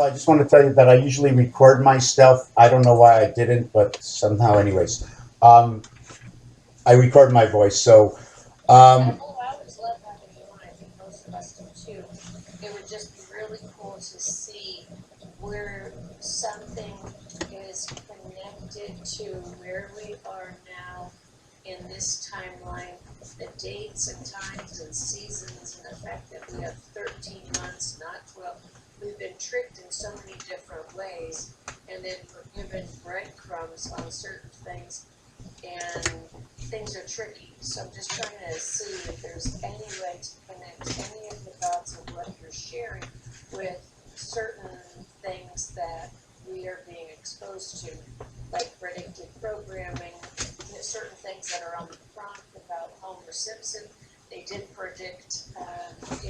I just want to tell you that I usually record my stuff. I don't know why I didn't, but somehow, anyways, um, I record my voice. So, I um, oh, I always love having you on. I think most of us do too. It would just be really cool to see where something is connected to where we are now in this timeline, the dates and times and seasons, and the fact that we have 13 months, not 12. We've been tricked in so many different ways, and then we're given breadcrumbs on certain things, and things are tricky. So I'm just trying to see if there's any way to connect any of the dots of what you're sharing with certain things that we are being exposed to, like predictive programming, certain things that are on the front about Homer Simpson. They did predict, when we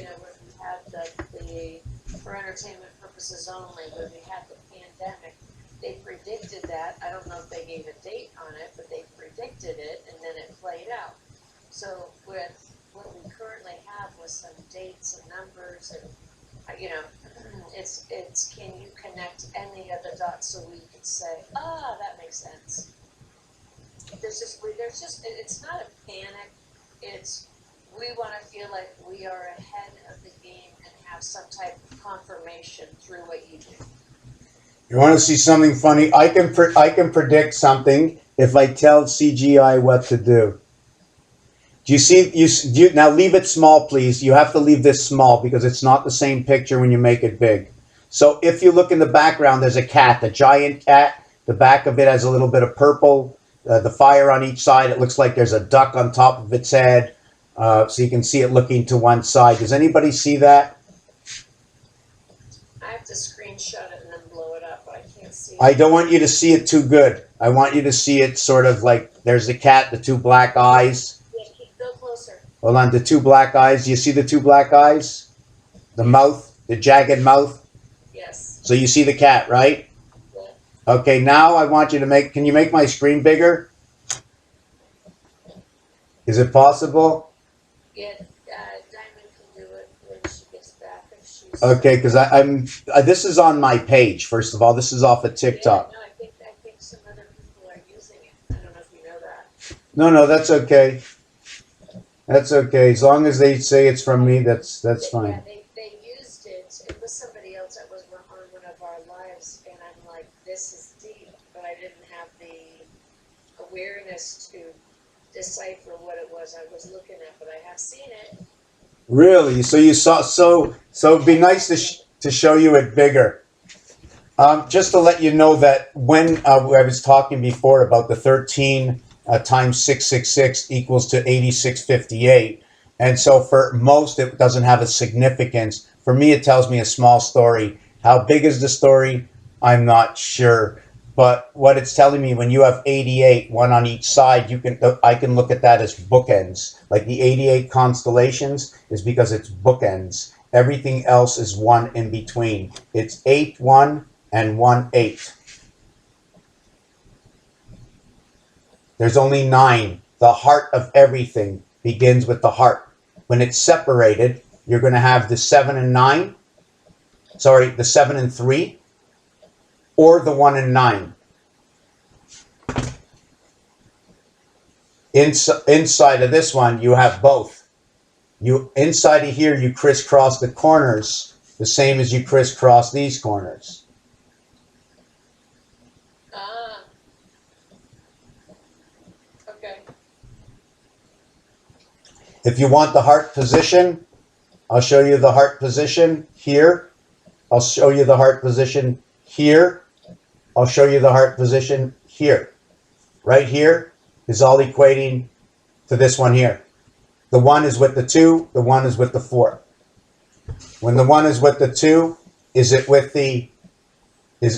had the for entertainment purposes only, when we had the pandemic, they predicted that. I don't know if they gave a date on it, but they predicted it, and then it played out. So with what we currently have with some dates and numbers, and it's can you connect any of the dots so we could say, that makes sense. It's not a panic. It's we want to feel like we are ahead of the game and have some type of confirmation through what you do. you want to see something funny? I can predict something if I tell CGI what to do. Do you see? Now leave it small, please. You have to leave this small because it's not the same picture when you make it big. So if you look in the background, there's a cat, a giant cat. The back of it has a little bit of purple. The fire on each side. It looks like there's a duck on top of its head. So you can see it looking to one side. Does anybody see that? I have to screenshot it and then blow it up, but I can't see I it. don't want you to see it too good. I want you to see it sort of like there's the cat, the two black eyes. Yeah, go closer. Hold on, the two black eyes. Do you see the two black eyes? The mouth, the jagged mouth. Yes. So you see the cat, right? Yeah. Okay, now I want you to make, can you make my screen bigger? Is it possible? Yeah. Diamond can do it when she gets back if she's. Okay, because this is on my page, first of all. This is off of Yeah. TikTok. No, I think some other people are using it. I don't know if you know that. No, that's okay. That's okay. As long as they say it's from me, that's fine. Yeah, they used it. It was somebody else that was on one of our lives, and I'm like, this is deep, but I didn't have the awareness to decipher what it was I was looking at, but I have seen it. Really? So you saw, so it'd be nice to show you it bigger. Just to let you know that when I was talking before about the 13 times 666 equals to 8658, and so for most it doesn't have a significance. For me, it tells me a small story. How big is the story? I'm not sure. But what it's telling me, when you have 88, one on each side, I can look at that as bookends. Like the 88 constellations is because it's bookends. Everything else is one in between. It's 8 1 and 1 8. There's only 9. The heart of everything begins with the heart. When it's separated, you're going to have the 7 and 9. Sorry, the 7 and 3, or the 1 and 9. Inside of this one, you have both. Inside of here, you crisscross the corners the same as you crisscross these corners. Ah, okay. If you want the heart position, I'll show you the heart position here. I'll show you the heart position here. I'll show you the heart position here. Right here is all equating to this one here. The 1 is with the 2, the 1 is with the 4. When the 1 is with the 2,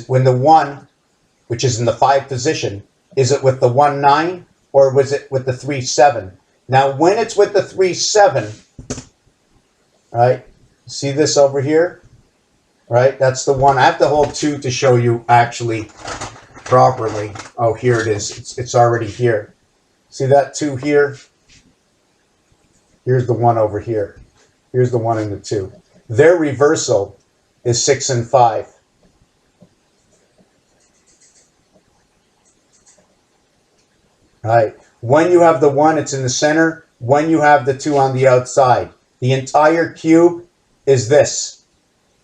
when the 1, which is in the 5 position, is it with the 1 9 or was it with the 3 7? Now when it's with the 3 7, right? See this over here? Right? That's the 1. I have to hold 2 to show you actually properly. Oh, here it is. It's already here. See that 2 here? Here's the 1 over here. Here's the 1 and the 2. Their reversal is 6 and 5. right? When you have the 1, it's in the center. When you have the 2 on the outside, the entire cube is this.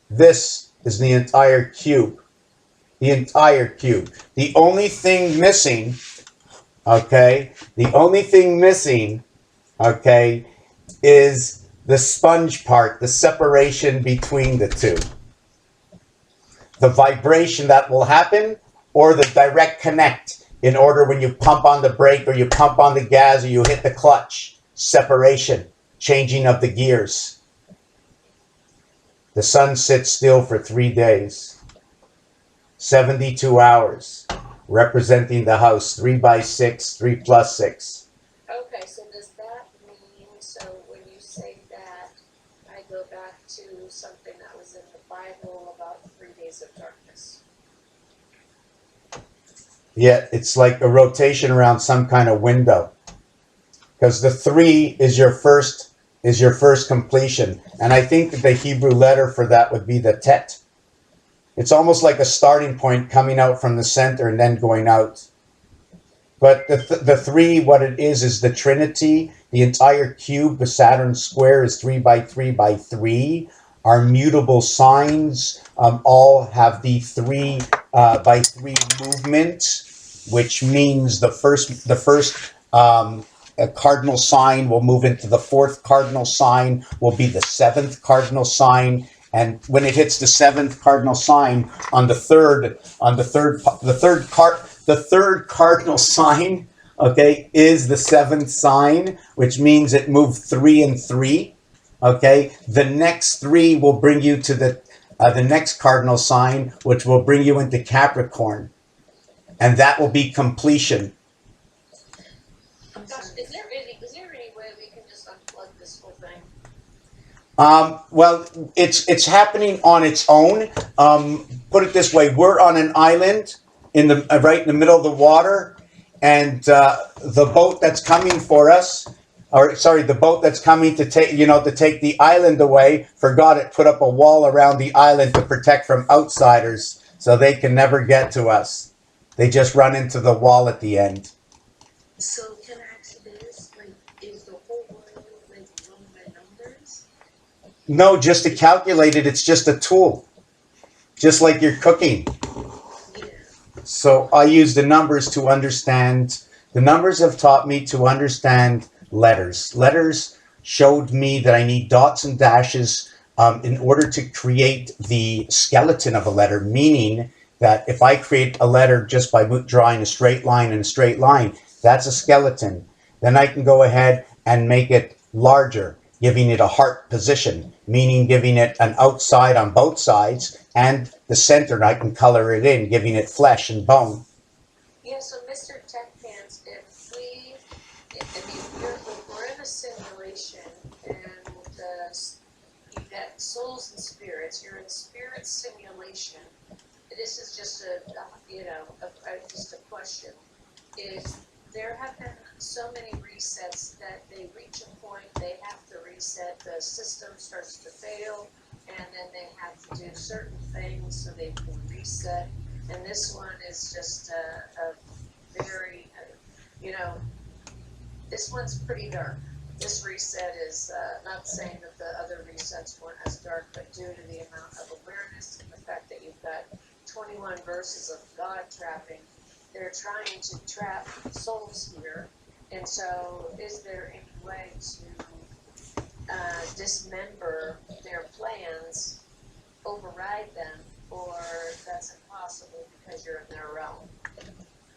This is the entire cube. The entire cube. The only thing missing, okay, the only thing missing, okay, is the sponge part, the separation between the two. The vibration that will happen, or the direct connect, in order when you pump on the brake or you pump on the gas or you hit the clutch. Separation, changing of the gears. The sun sits still for 3 days. 72 hours, representing the house, 3 by 6, 3 plus 6. Okay, so does that mean, so when you say that, I go back to something that was in the Bible about 3 days of darkness? Yeah, it's like a rotation around some kind of window. Because the 3 is your first completion. And I think that the Hebrew letter for that would be the tet. It's almost like a starting point coming out from the center and then going out. But the 3, what it is the Trinity. The entire cube, the Saturn square, is 3 by 3 by 3. Our mutable signs all have the 3 by 3 movement, which means the first cardinal sign will move into the 4th cardinal sign, will be the 7th cardinal sign. And when it hits the 7th cardinal sign on the third cardinal sign, okay, is the 7th sign, which means it moved 3 and 3. Okay, the next 3 will bring you to the next cardinal sign, which will bring you into Capricorn, and that will be completion. Gosh, is there any way we can just unplug this whole thing? Well, it's happening on its own. Put it this way: we're on an island right in the middle of the water, and the boat that's coming for us, or sorry, the boat that's coming to take the island away, forgot it. Put up a wall around the island to protect from outsiders, so they can never get to us. They just run into the wall at the end. So can I ask you this? Like, is the whole world like run by numbers? No, just to calculate it, it's just a tool. Just like you're cooking. Yeah. So I use the numbers to understand. The numbers have taught me to understand letters. Letters showed me that I need dots and dashes in order to create the skeleton of a letter, meaning that if I create a letter just by drawing a straight line and a straight line, that's a skeleton. Then I can go ahead and make it larger, giving it a heart position, meaning giving it an outside on both sides, and the center, and I can color it in, giving it flesh and bone. Yeah, so Mr. Tacpans, we're in a simulation, and you've got souls and spirits. You're in spirit simulation. This is just just a question. There have been so many resets that they reach a point, they have to reset, the system starts to fail, and then they have to do certain things so they can reset. And this one is just a very, this one's pretty dark. This reset is not saying that the other resets weren't as dark, but due to the amount of awareness and the fact that you've got 21 verses of God trapping, they're trying to trap souls here. And so is there any way to dismember their plans, override them, or that's impossible because you're in their realm?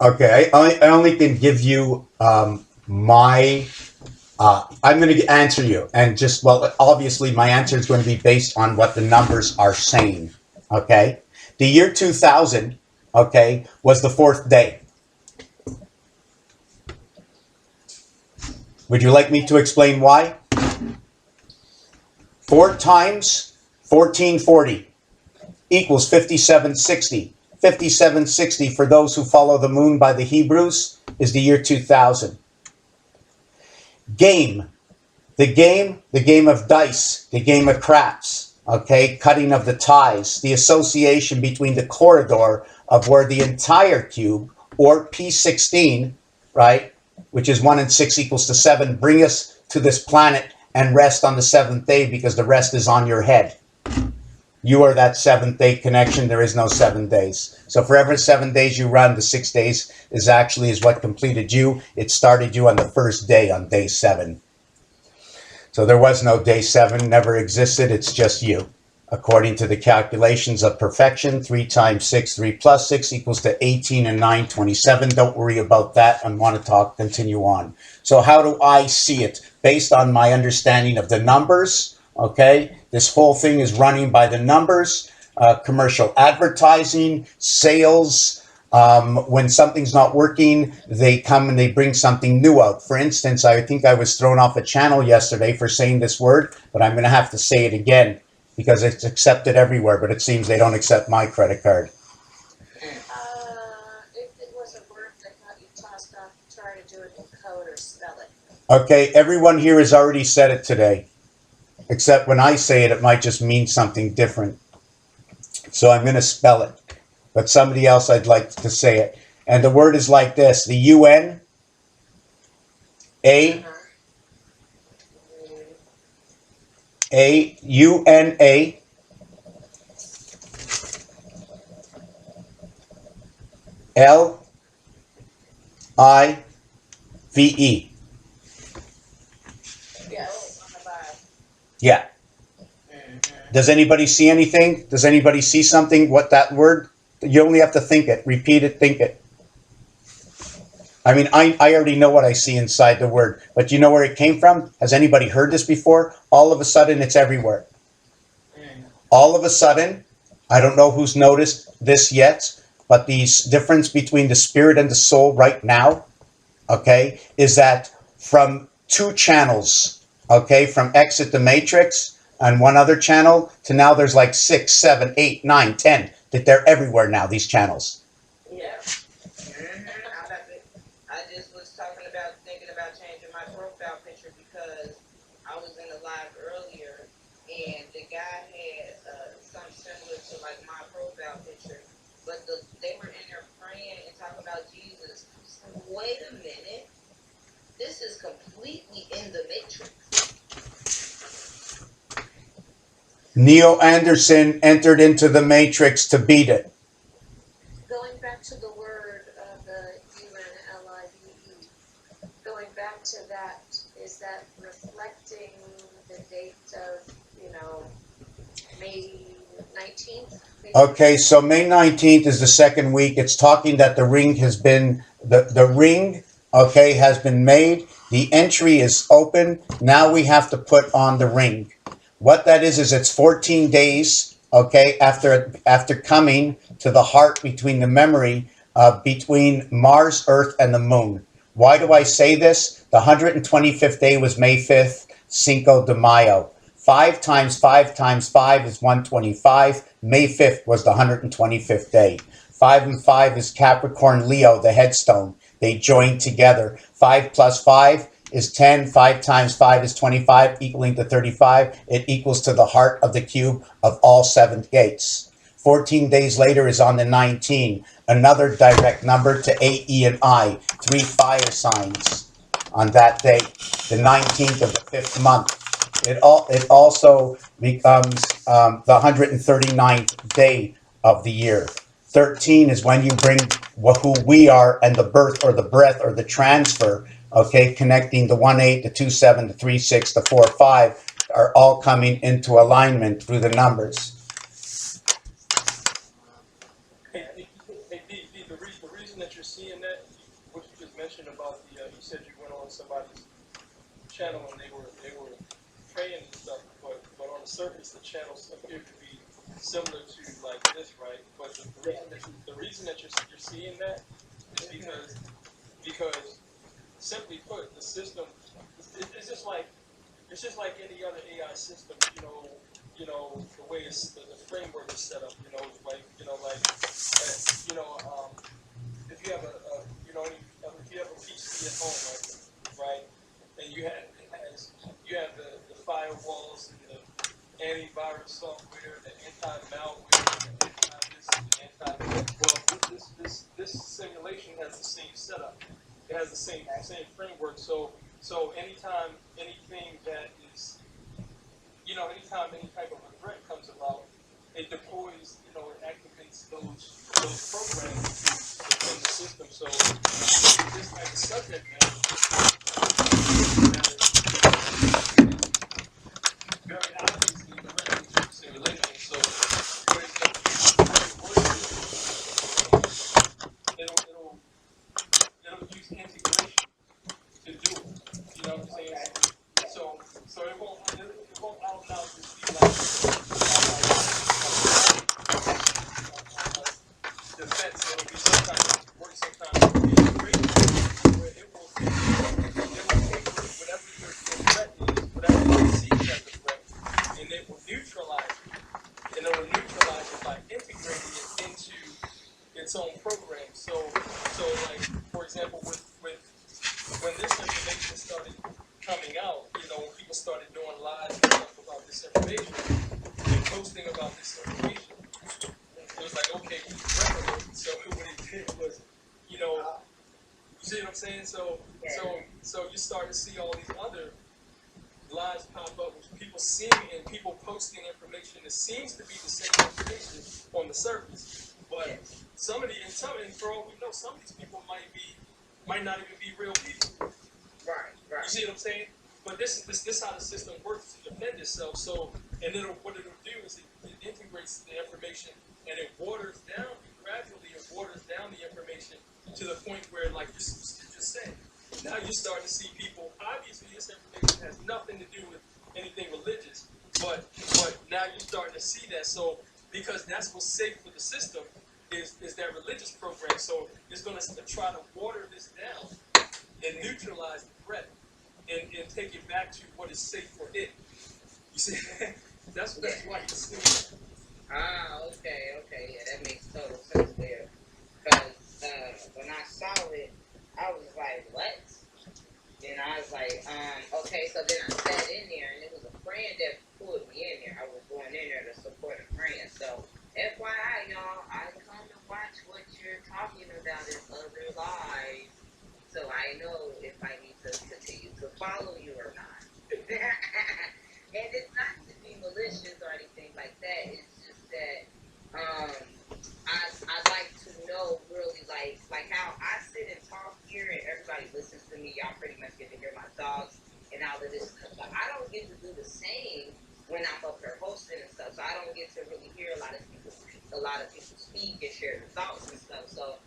Okay, I only can give you my, I'm going to answer you. And obviously my answer is going to be based on what the numbers are saying. Okay? The year 2000, okay, was the 4th day. Would you like me to explain why? 4 times 1440 equals 5760. 5760, for those who follow the moon by the Hebrews, is the year 2000. Game. The game of dice, the game of craps, okay, cutting of the ties, the association between the corridor of where the entire cube, or P16, right, which is 1 and 6 equals to 7, bring us to this planet and rest on the 7th day, because the rest is on your head. You are that 7th day connection. There is no 7 days. So for every 7 days you run, the 6 days is what completed you. It started you on the first day, on day 7. So there was no day 7, never existed. It's just you. According to the calculations of perfection, 3 times 6, 3 plus 6 equals to 18 and 9, 27. Don't worry about that. I want to continue on. So how do I see it? Based on my understanding of the numbers, okay? This whole thing is running by the numbers, commercial advertising, sales. When something's not working, they come and they bring something new out. For instance, I think I was thrown off a channel yesterday for saying this word, but I'm going to have to say it again, because it's accepted everywhere, but it seems they don't accept my credit card. If it was a word, I thought you tossed off, try to do it in code or spell it. Okay, everyone here has already said it today, except when I say it, it might just mean something different. So I'm going to spell it, but somebody else I'd like to say it. And the word is like this: the UN, UNA, LIVE. Yes. Yeah. Does anybody see anything? Does anybody see something? What that word? You only have to think it, repeat it, think it. I mean, I already know what I see inside the word, but you know where it came from? Has anybody heard this before? All of a sudden, it's everywhere. All of a sudden, I don't know who's noticed this yet, but the difference between the spirit and the soul right now, okay, is that from 2 channels, okay, from Exit the Matrix and one other channel to now there's like 6, 7, 8, 9, 10, that they're everywhere now, these channels. Yeah. I just was thinking about changing my profile picture because I was in a live earlier and the guy had something similar to like my profile picture, but they were in there praying and talking about Jesus. So wait a minute, this is completely in the matrix. Neo Anderson entered into the Matrix to beat it. Going back to the word, the UNLIVE, going back to that, is that reflecting the date of, May 19th? Okay, so May 19th is the 2nd week. It's talking that the ring has been, the ring, okay, has been made. The entry is open. Now we have to put on the ring. What that is it's 14 days, okay, after coming to the heart between the memory between Mars, Earth, and the Moon. Why do I say this? The 125th day was May 5th, Cinco de Mayo. 5 times 5 times 5 is 125. May 5th was the 125th day. 5 and 5 is Capricorn Leo, the headstone. They join together. 5 plus 5 is 10. 5 times 5 is 25, equaling to 35. It equals to the heart of the cube of all 7 gates. 14 days later is on the 19. Another direct number to A, E, and I. 3 fire signs on that day, the 19th of the 5th month. It also becomes the 139th day of the year. 13 is when you bring who we are and the birth or the breath or the transfer, okay, connecting the 1-8, the 2-7, the 3-6, the 4-5 are all coming into alignment through the numbers. Hey, the reason that you're seeing that, what you just mentioned about you said you went on somebody's channel and they were praying and stuff, but on the surface the channels appear to be similar to like this, right? But the reason that you're seeing that is because simply put, the system it's just like any other AI system, the way the framework is set up, if you have if you have a PC at home, right, and you have the firewalls and the antivirus software, the anti-malware, the anti-this, the anti-that. Well, this simulation has the same setup. It has the same framework. So anytime anything that is, anytime any type of a threat comes about, it deploys, it activates those programs within the system. So this type of subject matter very obviously directly to the simulation. So what it's going to it'll use integration to do it. You know what I'm saying? So it won't out and out just be like defense. It'll be sometimes work, sometimes it'll be integration, where it will take whatever your threat is, whatever it sees as a threat, and it will neutralize it. And it will neutralize it by integrating it into its own program. So like for example, with when this information started coming out, when people started doing live stuff about this information and posting about this information, it was like, okay, we remember it. So what it did was, you see what I'm saying? So you start to see all these other lives pop up with people seeing and people posting information that seems to be the same information on the surface, but some of the and for all we know, some of these people might not even be real people. Right. You see what I'm saying? But this how the system works to defend itself. So what it'll do is it integrates the information and it gradually waters down the information to the point where, like you just said, now you start to see people. Obviously, this information has nothing to do with anything religious, but now you're starting to see that. So because that's what's safe for the system is that religious program. So it's going to try to water this down and neutralize the threat and take it back to what is safe for it. You see, that's why you see it. Okay, yeah, that makes total sense there. Because when I saw it, I was like, what? Then I was like, okay, so then I sat in there, and it was a friend that pulled me in there. I was going in there to support a friend. So, FYI, y'all, I come to watch what you're talking about in other lives, so I know if I need to continue to follow you or not. And it's not to be malicious or anything like that. It's just that I like to know really like how I sit and talk here and everybody listens to me. Y'all pretty much get to hear my thoughts and all of this stuff. But I don't get to do the same when I'm up here hosting and stuff. So I don't get to really hear a lot of people speak and share their thoughts and stuff. So